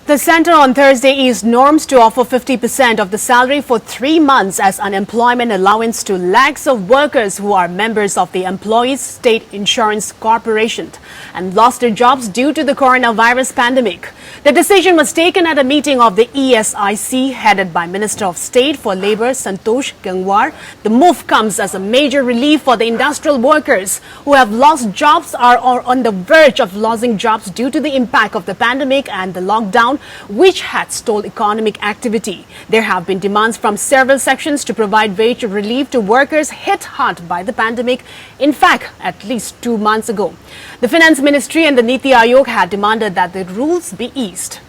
The centre on Thursday eased norms to offer 50% of the salary for 3 months as unemployment allowance to lakhs of workers who are members of the Employees State Insurance Corporation and lost their jobs due to the coronavirus pandemic. The decision was taken at a meeting of the ESIC headed by Minister of State for Labour Santosh Gangwar. The move comes as a major relief for the industrial workers who have lost jobs or are on the verge of losing jobs due to the impact of the pandemic and the lockdown, which had stalled economic activity. There have been demands from several sections to provide wage relief to workers hit hard by the pandemic. In fact, at least 2 months ago, the Finance Ministry and the Niti Aayog had demanded that the rules be eased.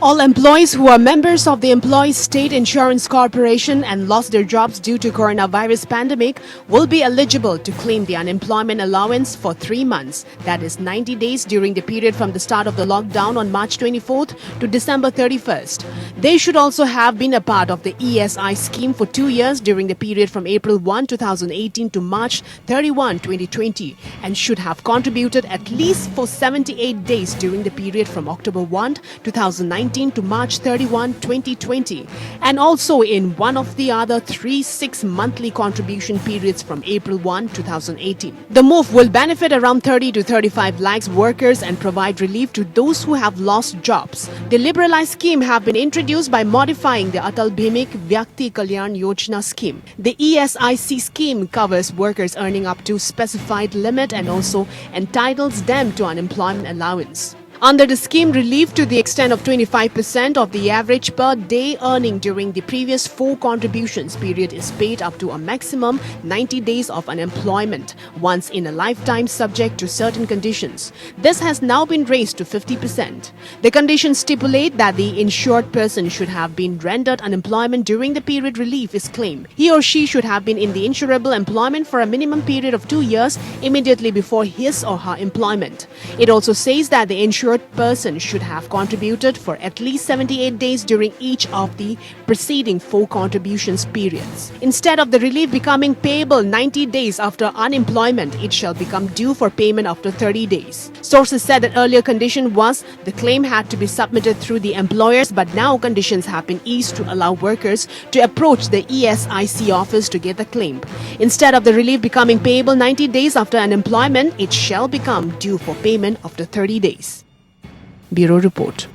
All employees who are members of the Employees State Insurance Corporation and lost their jobs due to coronavirus pandemic will be eligible to claim the unemployment allowance for 3 months, that is 90 days during the period from the start of the lockdown on March 24th to December 31st. They should also have been a part of the ESI scheme for 2 years during the period from April 1, 2018 to March 31, 2020 and should have contributed at least for 78 days during the period from October 1, 2019 to March 31, 2020 and also in one of the other 3 6-monthly contribution periods from April 1, 2018. The move will benefit around 30 to 35 lakhs workers and provide relief to those who have lost jobs. The liberalized scheme have been introduced by modifying the Atal Bhimik Vyakti Kalyan Yojana scheme. The ESIC scheme covers workers earning up to specified limit and also entitles them to unemployment allowance. Under the scheme, relief to the extent of 25% of the average per day earning during the previous 4 contributions period is paid up to a maximum 90 days of unemployment, once in a lifetime subject to certain conditions. This has now been raised to 50%. The conditions stipulate that the insured person should have been rendered unemployment during the period relief is claimed. He or she should have been in the insurable employment for a minimum period of 2 years immediately before his or her employment. It also says that the insured person should have contributed for at least 78 days during each of the preceding 4 contributions periods. Instead of the relief becoming payable 90 days after unemployment, it shall become due for payment after 30 days. Sources said that earlier condition was the claim had to be submitted through the employers, but now conditions have been eased to allow workers to approach the ESIC office to get the claim. Instead of the relief becoming payable 90 days after unemployment, it shall become due for payment after 30 days. Bureau Report.